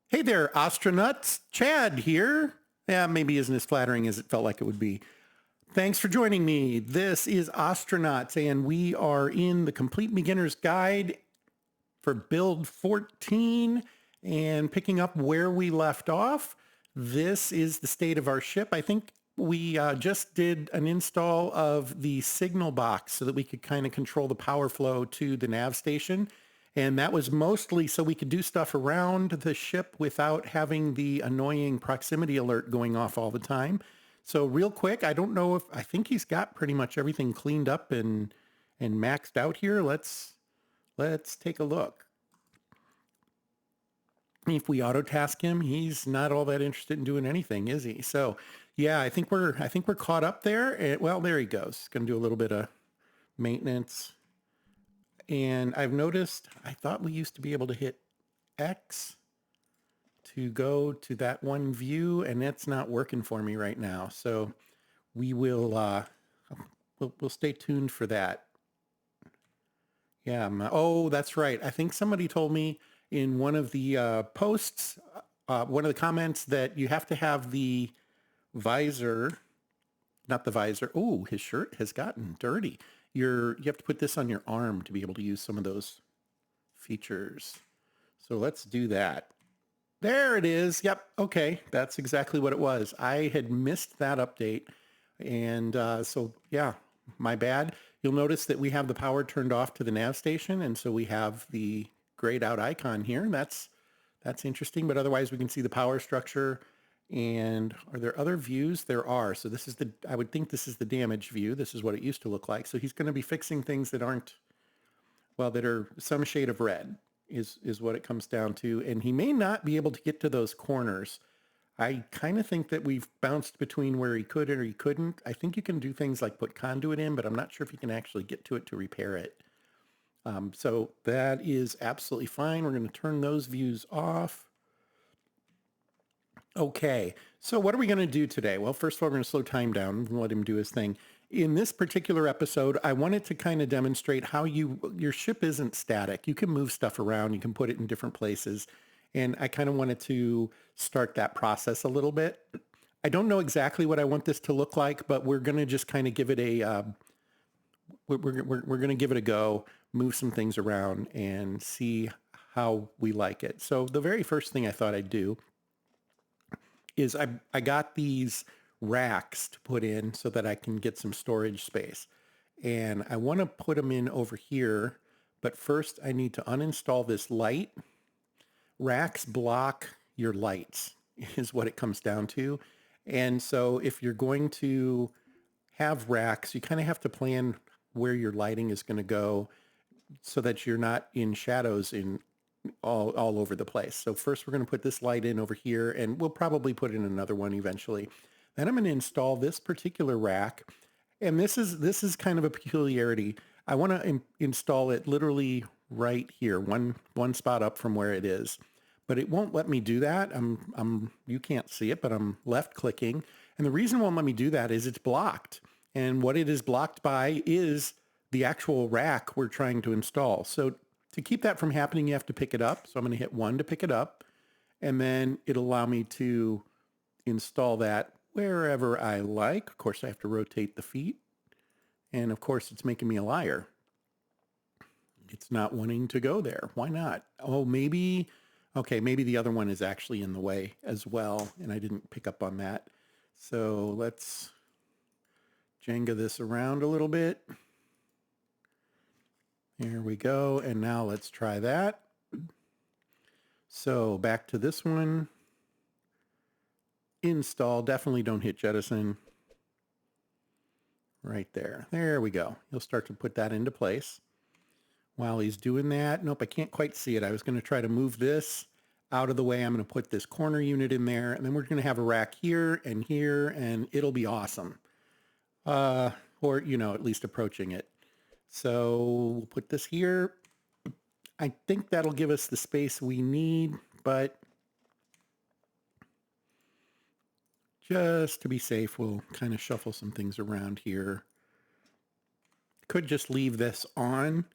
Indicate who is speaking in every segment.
Speaker 1: Hey there, Ostranauts. Chad here. Yeah, maybe isn't as flattering as it felt like it would be. Thanks for joining me. This is Ostranauts, and we are in the Complete Beginner's Guide for Build 14 and picking up where we left off. This is the state of our ship. I think we just did an install of the signal box so that we could kind of control the power flow to the nav station. And that was mostly so we could do stuff around the ship without having the annoying proximity alert going off all the time. So real quick, I think he's got pretty much everything cleaned up and maxed out here. Let's take a look. If we auto task him, he's not all that interested in doing anything, is he? So yeah, I think we're caught up there. Well, there he goes. Going to do a little bit of maintenance. And I've noticed, I thought we used to be able to hit X to go to that one view, and that's not working for me right now. So we will, we'll stay tuned for that. Yeah. Oh, that's right. I think somebody told me in one of the posts, one of the comments, that you have to have the visor, not the visor. Oh, his shirt has gotten dirty. You have to put this on your arm to be able to use some of those features. So let's do that. There it is. Yep. Okay. That's exactly what it was. I had missed that update. And so, yeah, my bad. You'll notice that we have the power turned off to the nav station. And so we have the grayed out icon here. That's interesting. But otherwise, we can see the power structure. And are there other views? There are. So this is I would think this is the damage view. This is what it used to look like. So he's going to be fixing things that aren't, well, that are some shade of red is what it comes down to. And he may not be able to get to those corners. I kind of think that we've bounced between where he could or he couldn't. I think you can do things like put Conduit in, but I'm not sure if you can actually get to it to repair it. So that is absolutely fine. We're going to turn those views off. Okay, so what are we going to do today? Well, first of all, we're going to slow time down and let him do his thing. In this particular episode, I wanted to kind of demonstrate how your ship isn't static. You can move stuff around. You can put it in different places. And I kind of wanted to start that process a little bit. I don't know exactly what I want this to look like, but we're going to just kind of give it a, we're going to give it a go, move some things around and see how we like it. So the very first thing I thought I'd do is I got these racks to put in so that I can get some storage space. And I want to put them in over here, but first I need to uninstall this light. Racks block your lights is what it comes down to. And so if you're going to have racks, you kind of have to plan where your lighting is going to go so that you're not in shadows in all over the place. So first we're going to put this light in over here, and we'll probably put in another one eventually. Then I'm going to install this particular rack. And this is kind of a peculiarity. I want to install it literally right here, one spot up from where it is. But it won't let me do that. You can't see it, but I'm left clicking. And the reason it won't let me do that is it's blocked. And what it is blocked by is the actual rack we're trying to install. So to keep that from happening, you have to pick it up. So I'm going to hit 1 to pick it up, and then it'll allow me to install that wherever I like. Of course, I have to rotate the feet. And of course, it's making me a liar. It's not wanting to go there. Why not? Oh, maybe, okay, maybe the other one is actually in the way as well, and I didn't pick up on that. So let's Jenga this around a little bit. There we go. And now let's try that. So back to this one. Install. Definitely don't hit jettison. Right there. There we go. You'll start to put that into place. While he's doing that, nope, I can't quite see it. I was going to try to move this out of the way. I'm going to put this corner unit in there, and then we're going to have a rack here, and it'll be awesome. Or, at least approaching it. So we'll put this here. I think that'll give us the space we need, but just to be safe, we'll kind of shuffle some things around here. Could just leave this on.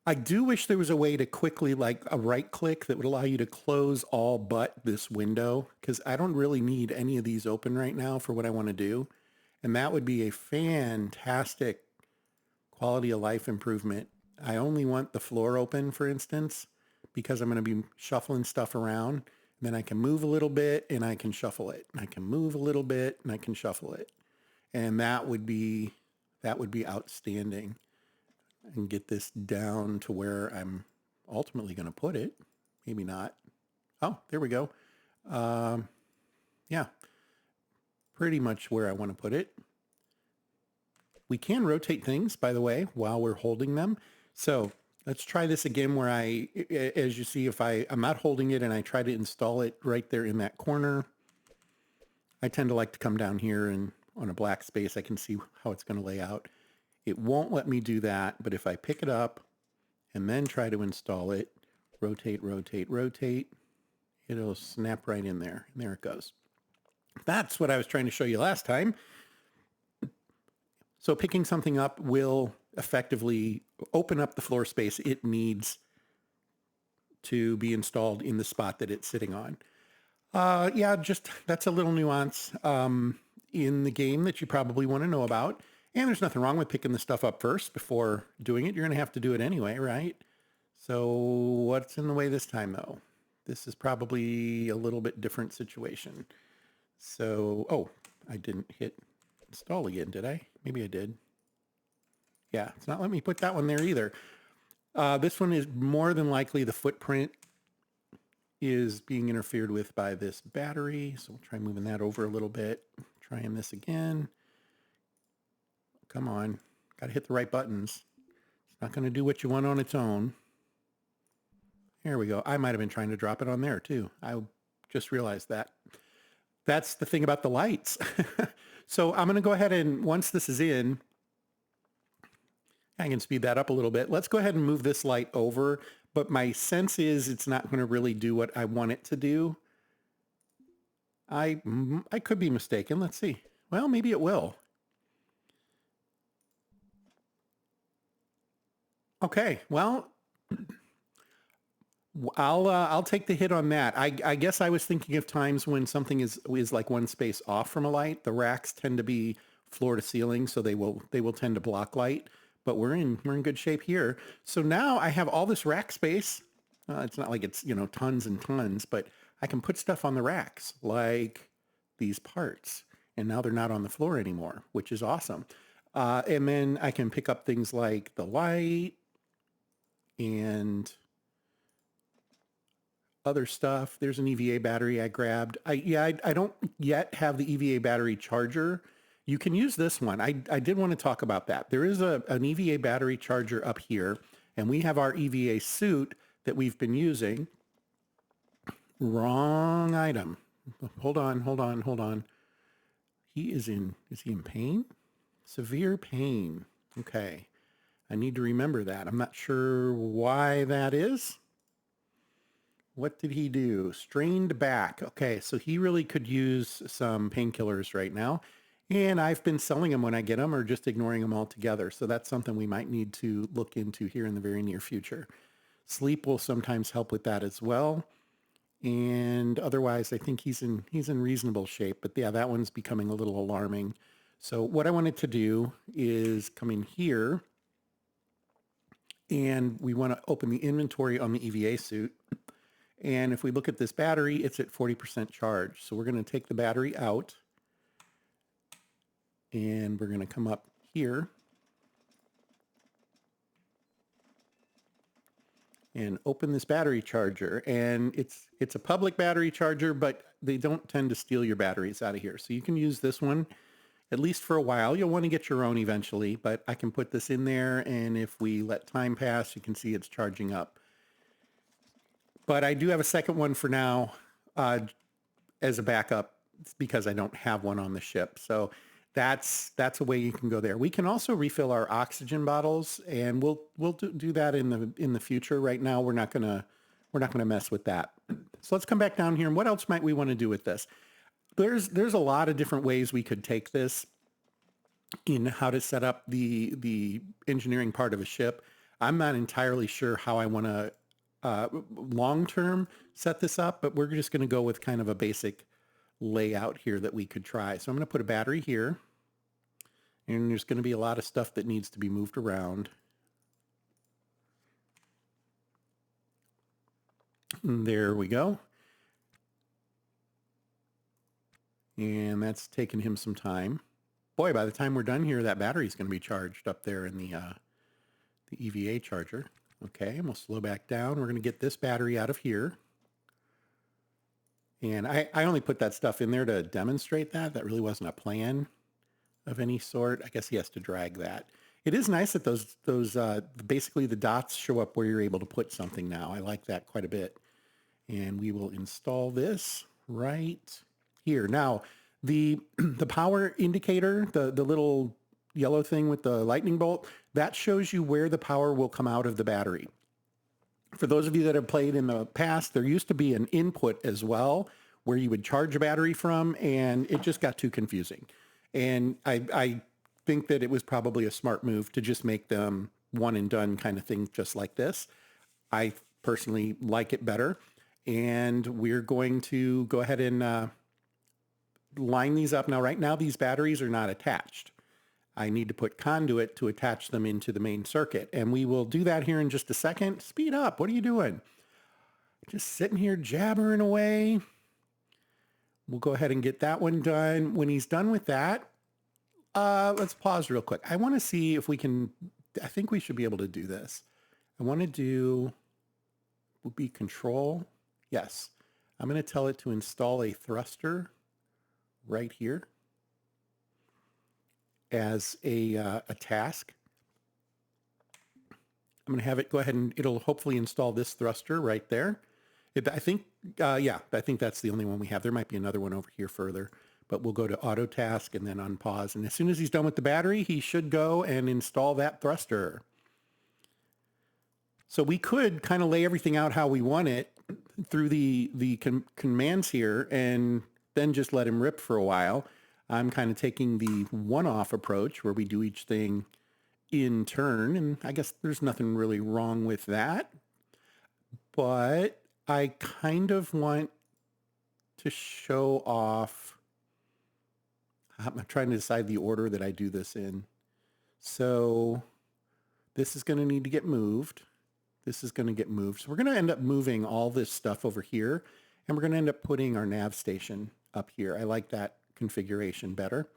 Speaker 1: I do wish there was a way to quickly, like a right click that would allow you to close all but this window, because I don't really need any of these open right now for what I want to do. And that would be a fantastic quality of life improvement. I only want the floor open, for instance, because I'm going to be shuffling stuff around. Then I can move a little bit and I can shuffle it. And I can move a little bit and I can shuffle it. And that would be outstanding. And get this down to where I'm ultimately going to put it. Maybe not. Oh, there we go. Yeah, pretty much where I want to put it. We can rotate things, by the way, while we're holding them. So let's try this again where as you see, if I'm not holding it and I try to install it right there in that corner, I tend to like to come down here and on a black space, I can see how it's going to lay out. It won't let me do that, but if I pick it up and then try to install it, rotate, rotate, rotate, it'll snap right in there. And there it goes. That's what I was trying to show you last time. So picking something up will effectively open up the floor space it needs to be installed in the spot that it's sitting on. Yeah, just that's a little nuance in the game that you probably want to know about. And there's nothing wrong with picking the stuff up first before doing it. You're going to have to do it anyway, right? So what's in the way this time, though? This is probably a little bit different situation. So, oh, I didn't hit install again, did I? Maybe I did. Yeah, it's not letting me put that one there either. This one is more than likely the footprint is being interfered with by this battery. So we'll try moving that over a little bit. Trying this again. Come on, got to hit the right buttons. It's not going to do what you want on its own. There we go. I might have been trying to drop it on there too. I just realized that. That's the thing about the lights. So I'm going to go ahead and once this is in, I can speed that up a little bit. Let's go ahead and move this light over. But my sense is it's not going to really do what I want it to do. I could be mistaken. Let's see. Well, maybe it will. Okay, well, I'll take the hit on that. I guess I was thinking of times when something is like one space off from a light. The racks tend to be floor to ceiling, so they will tend to block light. But we're in good shape here. So now I have all this rack space. It's not like it's tons and tons, but I can put stuff on the racks like these parts, and now they're not on the floor anymore, which is awesome. And then I can pick up things like the light and other stuff. There's an EVA battery I grabbed. I don't yet have the EVA battery charger. You can use this one. I did want to talk about that. There is an EVA battery charger up here, and we have our EVA suit that we've been using. Wrong item. Hold on. Is he in pain? Severe pain. Okay. I need to remember that. I'm not sure why that is. What did he do? Strained back. Okay, so he really could use some painkillers right now. And I've been selling them when I get them or just ignoring them altogether. So that's something we might need to look into here in the very near future. Sleep will sometimes help with that as well. And otherwise, I think he's in reasonable shape. But yeah, that one's becoming a little alarming. So what I wanted to do is come in here. And we want to open the inventory on the EVA suit. And if we look at this battery, it's at 40% charge. So we're going to take the battery out. And we're going to come up here. And open this battery charger. And it's a public battery charger, but they don't tend to steal your batteries out of here. So you can use this one. At least for a while. You'll want to get your own eventually, but I can put this in there, and if we let time pass, you can see it's charging up. But I do have a second one for now as a backup because I don't have one on the ship. So that's a way you can go there. We can also refill our oxygen bottles, and we'll do that in the future. Right now, we're not gonna mess with that. So let's come back down here, and what else might we want to do with this? There's a lot of different ways we could take this in how to set up the engineering part of a ship. I'm not entirely sure how I want to long-term set this up, but we're just going to go with kind of a basic layout here that we could try. So I'm going to put a battery here, and there's going to be a lot of stuff that needs to be moved around. And there we go. And that's taken him some time. Boy, by the time we're done here, that battery is going to be charged up there in the EVA charger. Okay, and we'll slow back down. We're going to get this battery out of here. And I only put that stuff in there to demonstrate that. That really wasn't a plan of any sort. I guess he has to drag that. It is nice that those basically the dots show up where you're able to put something now. I like that quite a bit. And we will install this right here. Now, the power indicator, the little yellow thing with the lightning bolt, that shows you where the power will come out of the battery. For those of you that have played in the past, there used to be an input as well where you would charge a battery from, and it just got too confusing. And I think that it was probably a smart move to just make them one and done kind of thing, just like this. I personally like it better. And we're going to go ahead and line these up. Now, right now, these batteries are not attached. I need to put Conduit to attach them into the main circuit. And we will do that here in just a second. Speed up. What are you doing? Just sitting here jabbering away. We'll go ahead and get that one done. When he's done with that, let's pause real quick. I want to see if we can, I think we should be able to do this. I want to do, would be control. Yes. I'm going to tell it to install a thruster right here as a task. I'm going to have it go ahead and it'll hopefully install this thruster right there. I think that's the only one we have. There might be another one over here further, but we'll go to auto task and then unpause. And as soon as he's done with the battery, he should go and install that thruster. So we could kind of lay everything out how we want it through the commands here and then just let him rip for a while. I'm kind of taking the one-off approach where we do each thing in turn, and I guess there's nothing really wrong with that. But I kind of want to show off. I'm trying to decide the order that I do this in. So this is going to need to get moved. This is going to get moved. So we're going to end up moving all this stuff over here, and we're going to end up putting our nav station up here. I like that configuration better.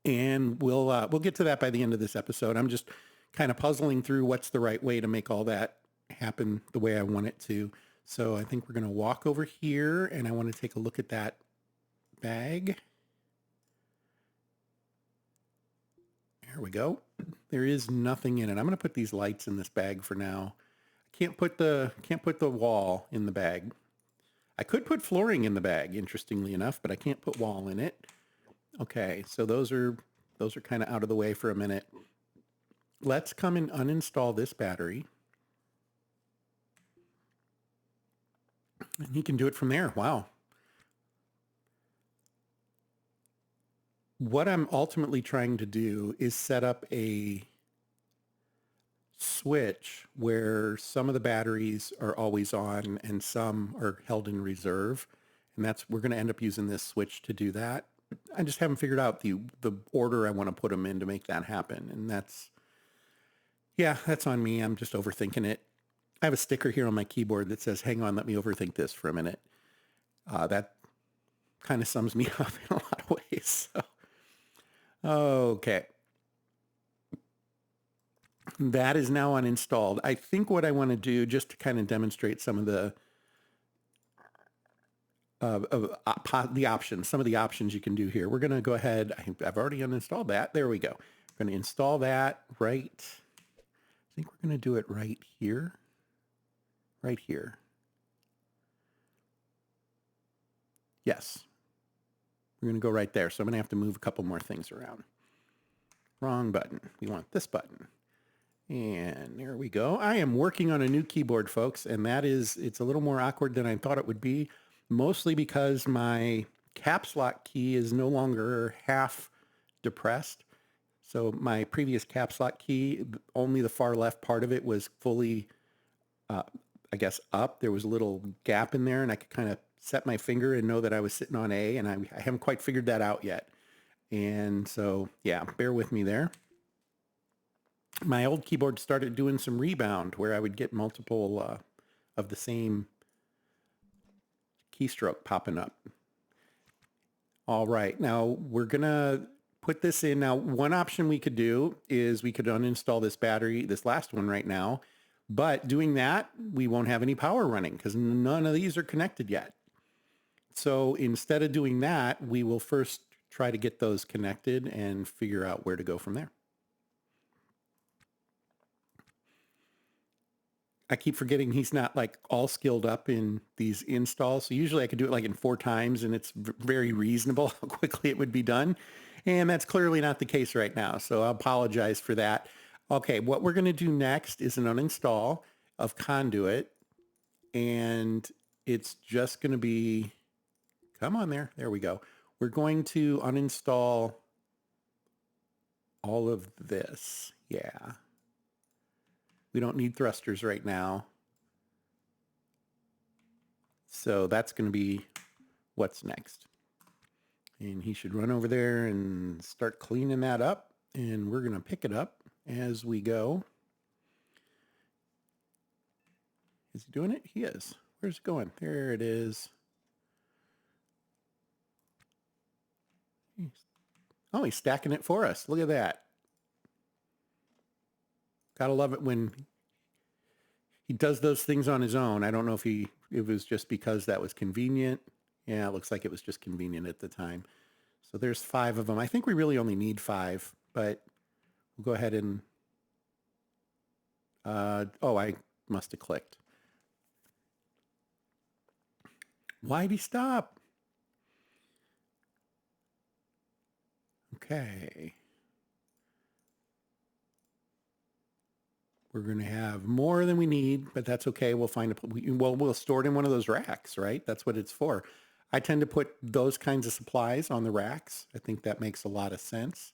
Speaker 1: And we'll get to that by the end of this episode. I'm just kind of puzzling through what's the right way to make all that happen the way I want it to. So I think we're going to walk over here, and I want to take a look at that bag. There we go. There is nothing in it. I'm going to put these lights in this bag for now. I can't put the wall in the bag. I could put flooring in the bag, interestingly enough, but I can't put wall in it. Okay, so those are kind of out of the way for a minute. Let's come and uninstall this battery. And he can do it from there. Wow. What I'm ultimately trying to do is set up a switch where some of the batteries are always on and some are held in reserve. And we're going to end up using this switch to do that. I just haven't figured out the order I want to put them in to make that happen. And that's on me. I'm just overthinking it. I have a sticker here on my keyboard that says, hang on, let me overthink this for a minute. That kind of sums me up in a lot of ways. So. Okay. That is now uninstalled. I think what I want to do, just to kind of demonstrate some of the options, some of the options you can do here. We're going to go ahead. I've already uninstalled that. There we go. We're going to install that right. I think we're going to do it right here. Right here. Yes. We're going to go right there. So I'm going to have to move a couple more things around. Wrong button. We want this button. And there we go. I am working on a new keyboard, folks, and it's a little more awkward than I thought it would be, mostly because my caps lock key is no longer half depressed. So my previous caps lock key, only the far left part of it was fully, I guess, up. There was a little gap in there, and I could kind of set my finger and know that I was sitting on A, and I haven't quite figured that out yet. And so, yeah, bear with me there. My old keyboard started doing some rebound where I would get multiple of the same keystroke popping up. All right, now we're gonna put this in. Now, one option we could do is we could uninstall this battery, this last one right now, but doing that, we won't have any power running because none of these are connected yet. So instead of doing that, we will first try to get those connected and figure out where to go from there. I keep forgetting he's not like all skilled up in these installs. So usually I could do it like in 4 times and it's very reasonable how quickly it would be done. And that's clearly not the case right now. So I apologize for that. Okay, what we're going to do next is an uninstall of Conduit. And it's just going to be, come on there. There we go. We're going to uninstall all of this. Yeah. We don't need thrusters right now. So that's going to be what's next. And he should run over there and start cleaning that up. And we're going to pick it up as we go. Is he doing it? He is. Where's it going? There it is. Oh, he's stacking it for us. Look at that. Gotta love it when he does those things on his own. I don't know if it was just because that was convenient. Yeah, it looks like it was just convenient at the time. So there's 5 of them. I think we really only need 5, but we'll go ahead and, oh, I must have clicked. Why'd he stop? Okay. We're going to have more than we need, but that's okay. We'll find we'll store it in one of those racks, right? That's what it's for. I tend to put those kinds of supplies on the racks. I think that makes a lot of sense.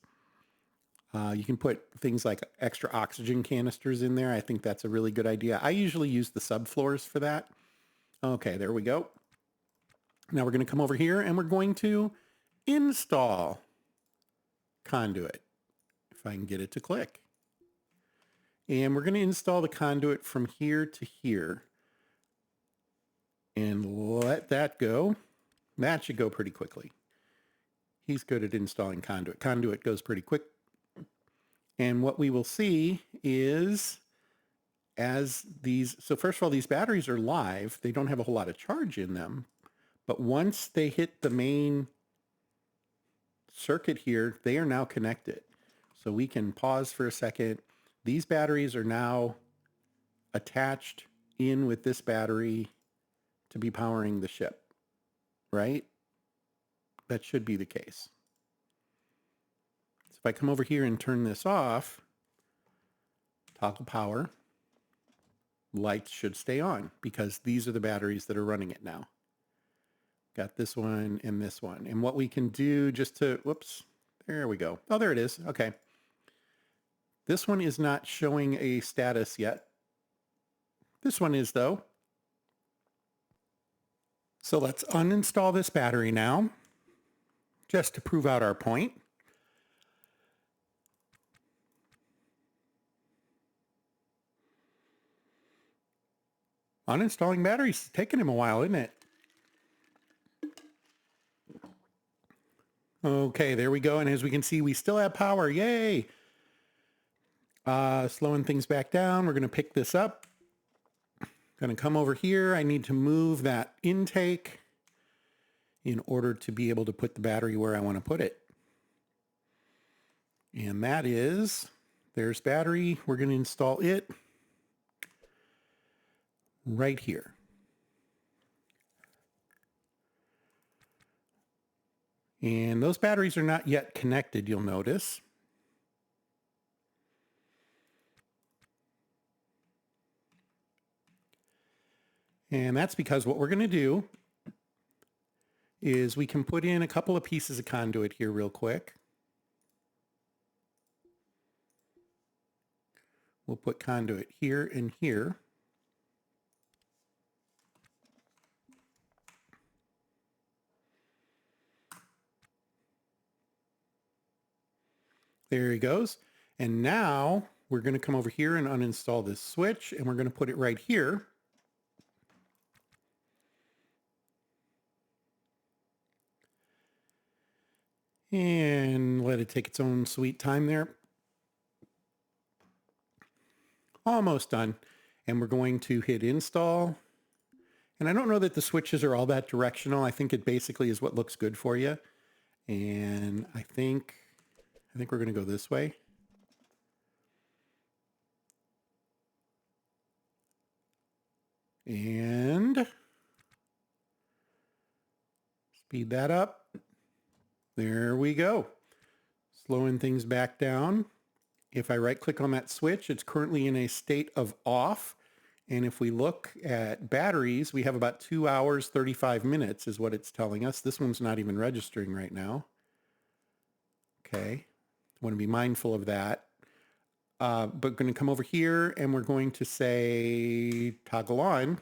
Speaker 1: You can put things like extra oxygen canisters in there. I think that's a really good idea. I usually use the subfloors for that. Okay, there we go. Now we're going to come over here and we're going to install Conduit, if I can get it to click. And we're going to install the Conduit from here to here. And let that go. That should go pretty quickly. He's good at installing Conduit. Conduit goes pretty quick. And what we will see is so first of all, these batteries are live. They don't have a whole lot of charge in them. But once they hit the main circuit here, they are now connected. So we can pause for a second. These batteries are now attached in with this battery to be powering the ship, right? That should be the case. So if I come over here and turn this off, toggle power, lights should stay on because these are the batteries that are running it now. Got this one and this one. And what we can do just to, whoops, there we go. Oh, there it is. Okay. This one is not showing a status yet. This one is though. So let's uninstall this battery now, just to prove out our point. Uninstalling batteries is taking him a while, isn't it? Okay, there we go. And as we can see, we still have power. Yay! Slowing things back down. We're going to pick this up. Going to come over here. I need to move that intake in order to be able to put the battery where I want to put it. And that is, there's battery. We're going to install it right here. And those batteries are not yet connected, you'll notice. And that's because what we're going to do is we can put in a couple of pieces of conduit here real quick. We'll put conduit here and here. There he goes. And now we're going to come over here and uninstall this switch, and we're going to put it right here. And let it take its own sweet time there. Almost done. And we're going to hit install. And I don't know that the switches are all that directional. I think it basically is what looks good for you. And I think we're going to go this way. And speed that up. There we go. Slowing things back down. If I right click on that switch, it's currently in a state of off. And if we look at batteries, we have about 2 hours, 35 minutes is what it's telling us. This one's not even registering right now. Okay. Want to be mindful of that. But going to come over here and we're going to say toggle on.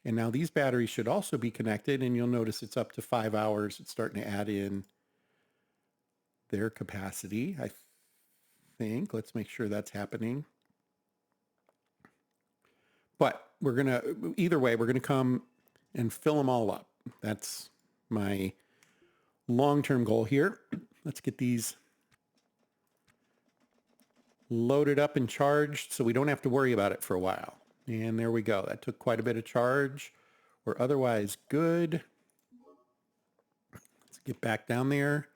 Speaker 1: And now these batteries should also be connected, and you'll notice it's up to 5 hours. It's starting to add in their capacity, I think. Let's make sure that's happening. But we're going to, either way, we're going to come and fill them all up. That's my long-term goal here. Let's get these loaded up and charged so we don't have to worry about it for a while. And there we go. That took quite a bit of charge. We're otherwise good. Let's get back down there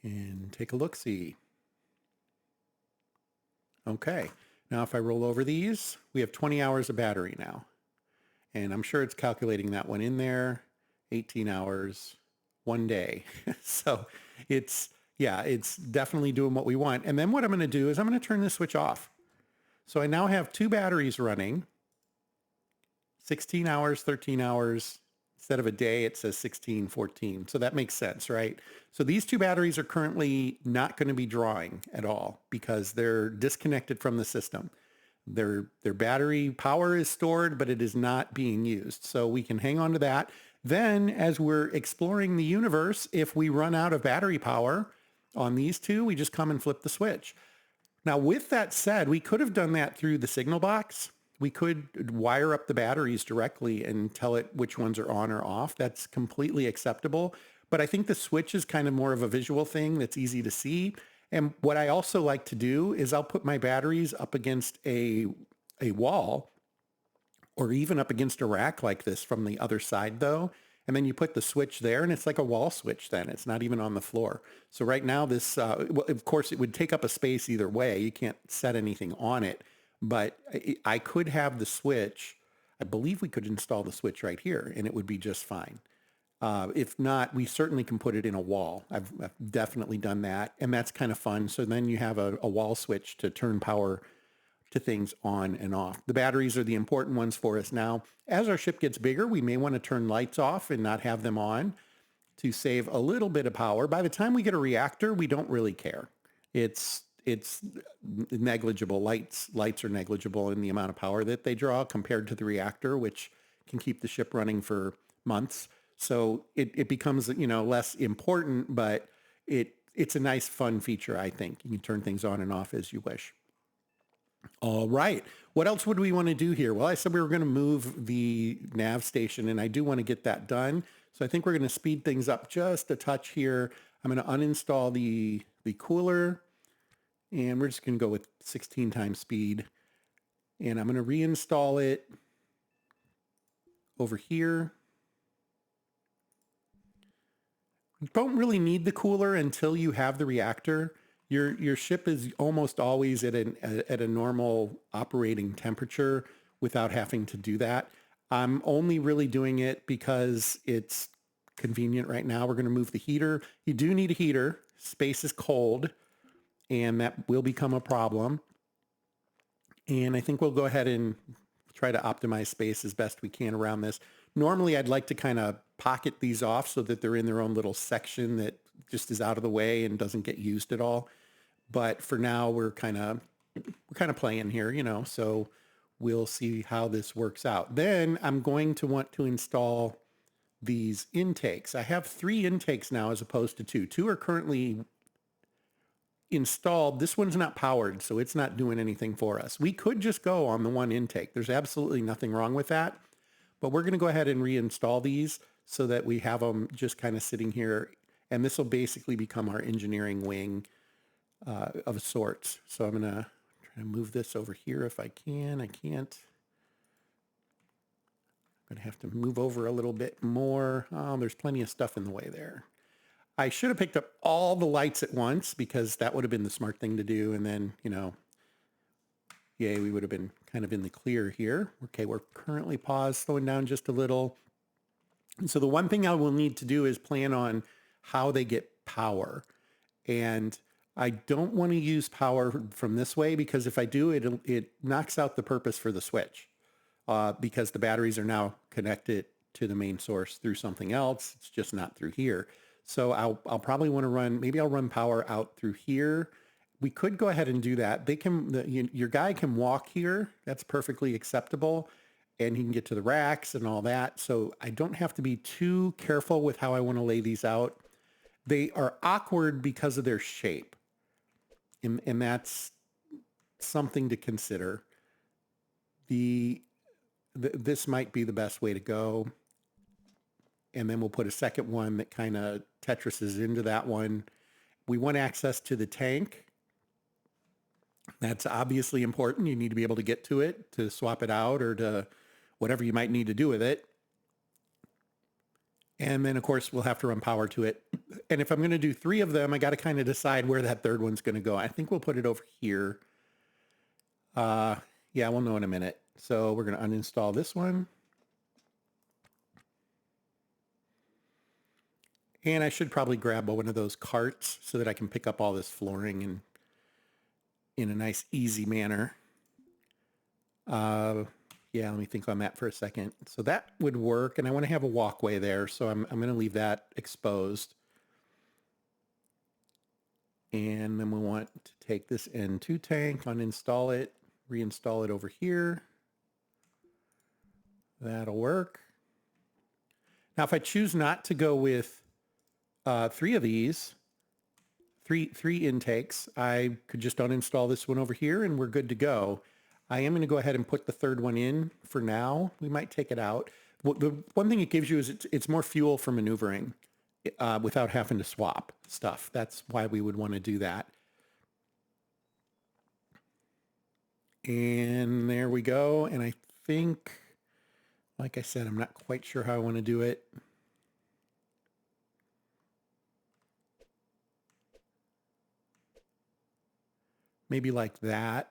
Speaker 1: and take a look-see. Okay. Now if I roll over these, we have 20 hours of battery now. And I'm sure it's calculating that one in there. 18 hours, 1 day. So it's definitely doing what we want. And then what I'm going to do is I'm going to turn this switch off. So I now have 2 batteries running, 16 hours, 13 hours. Instead of a day, it says 16, 14. So that makes sense, right? So these 2 batteries are currently not going to be drawing at all because they're disconnected from the system. Their battery power is stored, but it is not being used. So we can hang on to that. Then as we're exploring the universe, if we run out of battery power on these 2, we just come and flip the switch. Now, with that said, we could have done that through the signal box. We could wire up the batteries directly and tell it which ones are on or off. That's completely acceptable. But I think the switch is kind of more of a visual thing that's easy to see. And what I also like to do is I'll put my batteries up against a wall or even up against a rack like this from the other side, though. And then you put the switch there and it's like a wall switch then. It's not even on the floor. So right now this, well, of course, it would take up a space either way. You can't set anything on it. But I could have the switch. I believe we could install the switch right here and it would be just fine. If not, we certainly can put it in a wall. I've definitely done that. And that's kind of fun. So then you have a wall switch to turn power to things on and off. The batteries are the important ones for us now. As our ship gets bigger, we may want to turn lights off and not have them on to save a little bit of power. By the time we get a reactor, we don't really care. It's negligible. Lights are negligible in the amount of power that they draw compared to the reactor, which can keep the ship running for months. So it becomes, less important, but it's a nice, fun feature, I think. You can turn things on and off as you wish. All right. What else would we want to do here? Well, I said we were going to move the nav station, and I do want to get that done. So I think we're going to speed things up just a touch here. I'm going to uninstall the cooler, and we're just going to go with 16 times speed. And I'm going to reinstall it over here. You don't really need the cooler until you have the reactor. Your ship is almost always at a normal operating temperature without having to do that. I'm only really doing it because it's convenient right now. We're going to move the heater. You do need a heater. Space is cold, and that will become a problem. And I think we'll go ahead and try to optimize space as best we can around this. Normally, I'd like to kind of pocket these off so that they're in their own little section that just is out of the way and doesn't get used at all. But for now, we're kind of we're kind of playing here, you know, so we'll see how this works out. Then I'm going to want to install these intakes. I have 3 intakes now as opposed to 2. 2 are currently installed. This one's not powered, so it's not doing anything for us. We could just go on the 1 intake. There's absolutely nothing wrong with that. But we're going to go ahead and reinstall these so that we have them just kind of sitting here. And this will basically become our engineering wing of sorts. So I'm going to try to move this over here if I can. I can't. I'm going to have to move over a little bit more. Oh, there's plenty of stuff in the way there. I should have picked up all the lights at once because that would have been the smart thing to do. And then, you know, yay, we would have been kind of in the clear here. Okay, we're currently paused, slowing down just a little. And so the one thing I will need to do is plan on how they get power. And I don't want to use power from this way because if I do, it knocks out the purpose for the switch because the batteries are now connected to the main source through something else. It's just not through here. So I'll probably want to run, maybe I'll run power out through here. We could go ahead and do that. They can, your guy can walk here. That's perfectly acceptable. And he can get to the racks and all that. So I don't have to be too careful with how I want to lay these out. They are awkward because of their shape. And that's something to consider. This might be the best way to go. And then we'll put a second one that kind of Tetrises into that one. We want access to the tank. That's obviously important. You need to be able to get to it to swap it out or to whatever you might need to do with it. And then, of course, we'll have to run power to it. And if I'm going to do 3 of them, I got to kind of decide where that third one's going to go. I think we'll put it over here. Yeah, we'll know in a minute. So we're going to uninstall this one. And I should probably grab one of those carts so that I can pick up all this flooring and in a nice, easy manner. Yeah, let me think on that for a second. So that would work, and I want to have a walkway there, so I'm going to leave that exposed. And then we want to take this N2 tank, uninstall it, reinstall it over here. That'll work. Now, if I choose not to go with 3 of these, three intakes, I could just uninstall this one over here and we're good to go. I am going to go ahead and put the third one in for now. We might take it out. The one thing it gives you is it's more fuel for maneuvering without having to swap stuff. That's why we would want to do that. And there we go. And I think, like I said, I'm not quite sure how I want to do it. Maybe like that.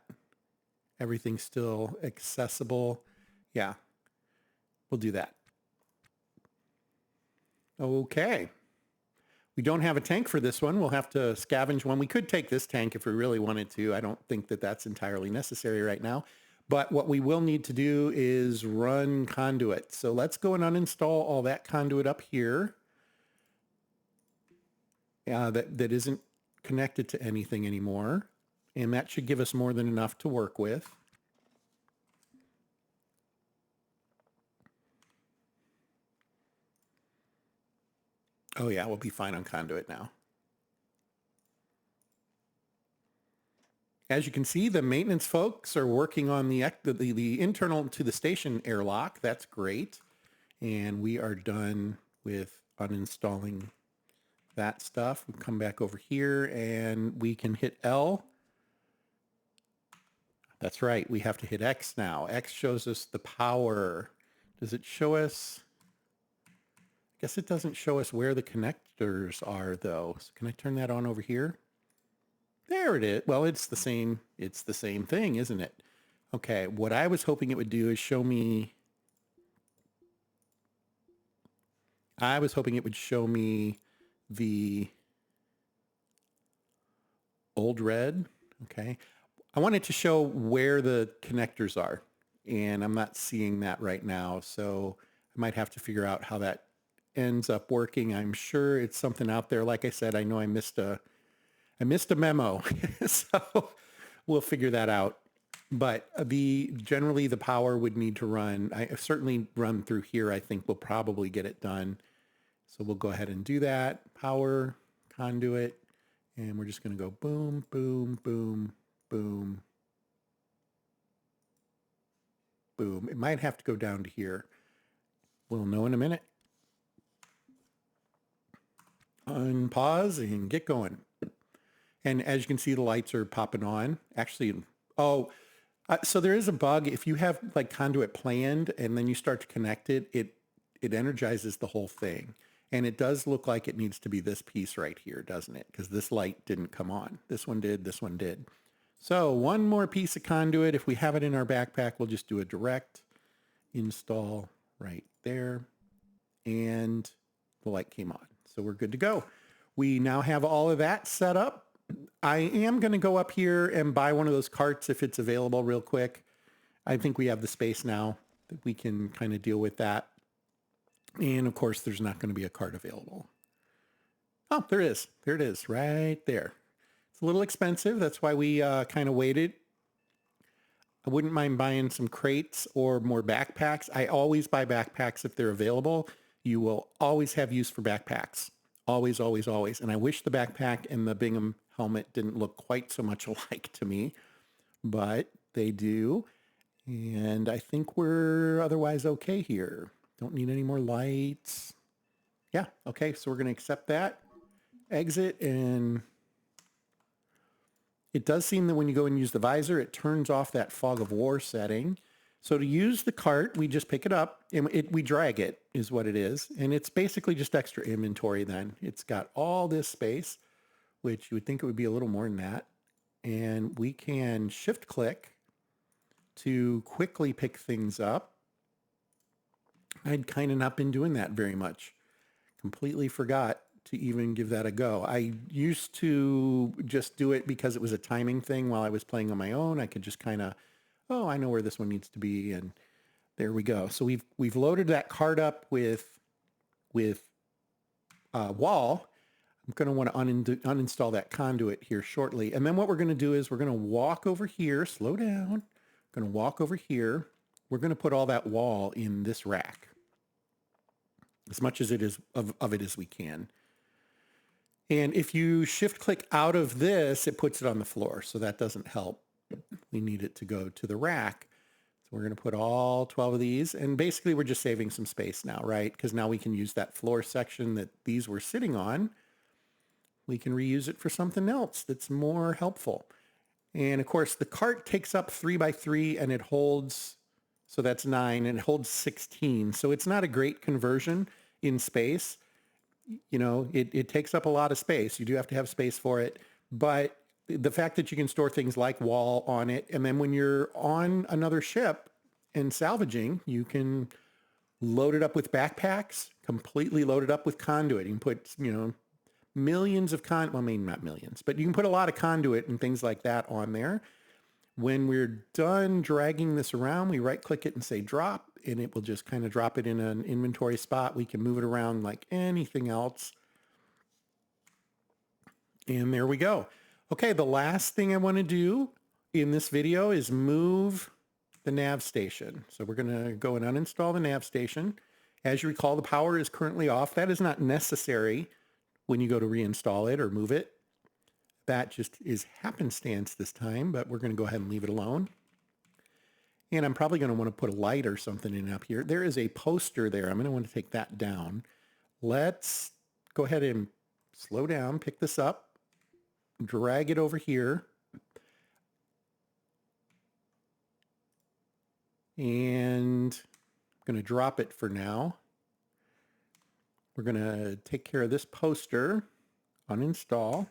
Speaker 1: Everything's still accessible. Yeah, we'll do that. Okay. We don't have a tank for this one. We'll have to scavenge one. We could take this tank if we really wanted to. I don't think that that's entirely necessary right now. But what we will need to do is run Conduit. So let's go and uninstall all that Conduit up here. That isn't connected to anything anymore. And that should give us more than enough to work with. Oh yeah, we'll be fine on Conduit now. As you can see, the maintenance folks are working on the internal to the station airlock. That's great. And we are done with uninstalling that stuff. We come back over here and we can hit L. That's right. We have to hit X now. X shows us the power. Does it show us? I guess it doesn't show us where the connectors are though. So can I turn that on over here? There it is. Well, it's the same thing, isn't it? Okay, what I was hoping it would do is show me the old red. Okay. I wanted to show where the connectors are, and I'm not seeing that right now, so I might have to figure out how that ends up working. I'm sure it's something out there. Like I said, I know I missed a memo. So we'll figure that out. But generally the power would need to run. I certainly run through here. I think we'll probably get it done. So we'll go ahead and do that. Power, conduit, and we're just going to go boom, boom, boom, boom, boom. It might have to go down to here. We'll know in a minute. Unpause and get going. And as you can see, the lights are popping on. Actually, so there is a bug. If you have like conduit planned and then you start to connect it, it energizes the whole thing. And it does look like it needs to be this piece right here, doesn't it? Because this light didn't come on. This one did, this one did. So one more piece of conduit. If we have it in our backpack, we'll just do a direct install right there. And the light came on. So we're good to go. We now have all of that set up. I am going to go up here and buy one of those carts if it's available real quick. I think we have the space now that we can kind of deal with that. And of course, there's not going to be a cart available. Oh, there is. There it is right there. It's a little expensive. That's why we kind of waited. I wouldn't mind buying some crates or more backpacks. I always buy backpacks if they're available. You will always have use for backpacks. Always, always, always. And I wish the backpack and the Bingham helmet didn't look quite so much alike to me, but they do. And I think we're otherwise okay here. Don't need any more lights. Yeah, okay, so we're going to accept that. Exit, and it does seem that when you go and use the visor, it turns off that fog of war setting. So to use the cart, we just pick it up and we drag it is what it is. And it's basically just extra inventory then. It's got all this space, which you would think it would be a little more than that. And we can shift click to quickly pick things up. I'd kind of not been doing that very much. Completely forgot to even give that a go. I used to just do it because it was a timing thing while I was playing on my own. I could just kind of, oh, I know where this one needs to be, and there we go. So we've loaded that cart up with wall. I'm going to want to uninstall that conduit here shortly. And then what we're going to do is we're going to walk over here, slow down. Going to walk over here. We're going to put all that wall in this rack, as much as it is of it as we can. And if you shift click out of this, it puts it on the floor. So that doesn't help. We need it to go to the rack. So we're going to put all 12 of these. And basically we're just saving some space now, right? Because now we can use that floor section that these were sitting on. We can reuse it for something else that's more helpful. And of course the cart takes up 3x3 and it holds, so that's 9, and it holds 16. So it's not a great conversion in space. You know, it takes up a lot of space. You do have to have space for it. But the fact that you can store things like wall on it, and then when you're on another ship and salvaging, you can load it up with backpacks, completely load it up with conduit. You can put, you know, millions of well, I mean, not millions, but you can put a lot of conduit and things like that on there. When we're done dragging this around, we right click it and say drop, and it will just kind of drop it in an inventory spot. We can move it around like anything else. And there we go. Okay, the last thing I want to do in this video is move the nav station. So we're going to go and uninstall the nav station. As you recall, the power is currently off. That is not necessary when you go to reinstall it or move it. That just is happenstance this time, but we're going to go ahead and leave it alone. And I'm probably going to want to put a light or something in up here. There is a poster there. I'm going to want to take that down. Let's go ahead and slow down, pick this up, drag it over here. And I'm going to drop it for now. We're going to take care of this poster, uninstall.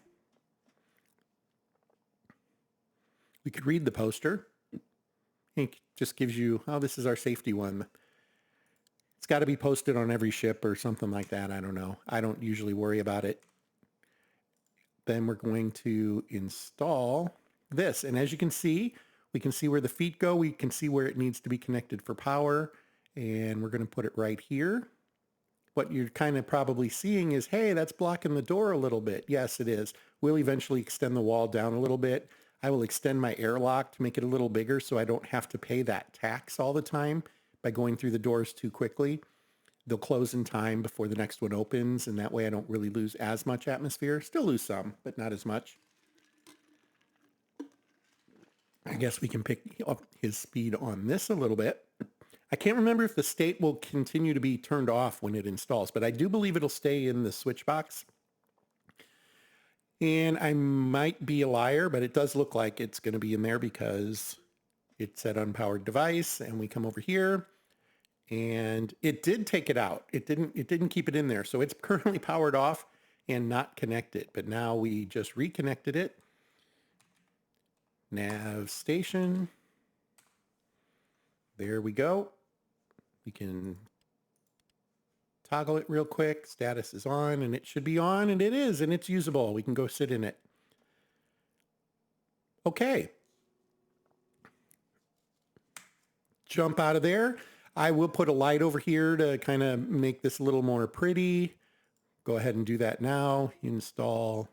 Speaker 1: We could read the poster. It just gives you, oh, this is our safety one. It's got to be posted on every ship or something like that. I don't know. I don't usually worry about it. Then we're going to install this. And as you can see, we can see where the feet go. We can see where it needs to be connected for power. And we're going to put it right here. What you're kind of probably seeing is, hey, that's blocking the door a little bit. Yes, it is. We'll eventually extend the wall down a little bit. I will extend my airlock to make it a little bigger so I don't have to pay that tax all the time by going through the doors too quickly. They'll close in time before the next one opens, and that way I don't really lose as much atmosphere. Still lose some, but not as much. I guess we can pick up his speed on this a little bit. I can't remember if the state will continue to be turned off when it installs, but I do believe it'll stay in the switch box. And I might be a liar, but it does look like it's going to be in there because it said unpowered device, and we come over here and it did take it out. It didn't keep it in there. So it's currently powered off and not connected, but now we just reconnected it. Nav station. There we go. We can toggle it real quick. Status is on, and it should be on, and it is, and it's usable. We can go sit in it. Okay. Jump out of there. I will put a light over here to kind of make this a little more pretty. Go ahead and do that now. Install.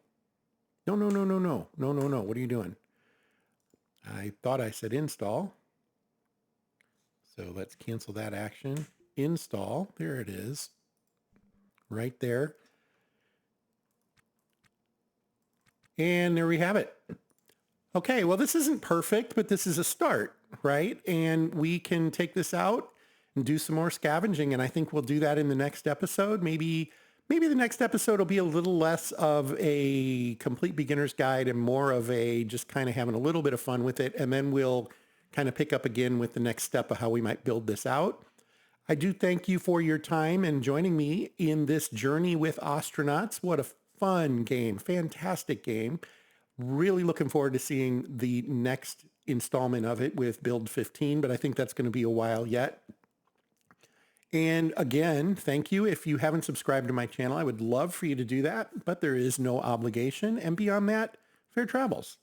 Speaker 1: No. What are you doing? I thought I said install. So let's cancel that action. Install. There it is. Right there. And there we have it. Okay, well, this isn't perfect, but this is a start, right? And we can take this out and do some more scavenging. And I think we'll do that in the next episode. Maybe the next episode will be a little less of a complete beginner's guide and more of a just kind of having a little bit of fun with it. And then we'll kind of pick up again with the next step of how we might build this out. I do thank you for your time and joining me in this journey with Ostranauts. What a fun game. Fantastic game. Really looking forward to seeing the next installment of it with Build 15, but I think that's going to be a while yet. And again, thank you. If you haven't subscribed to my channel, I would love for you to do that, but there is no obligation. And beyond that, fair travels.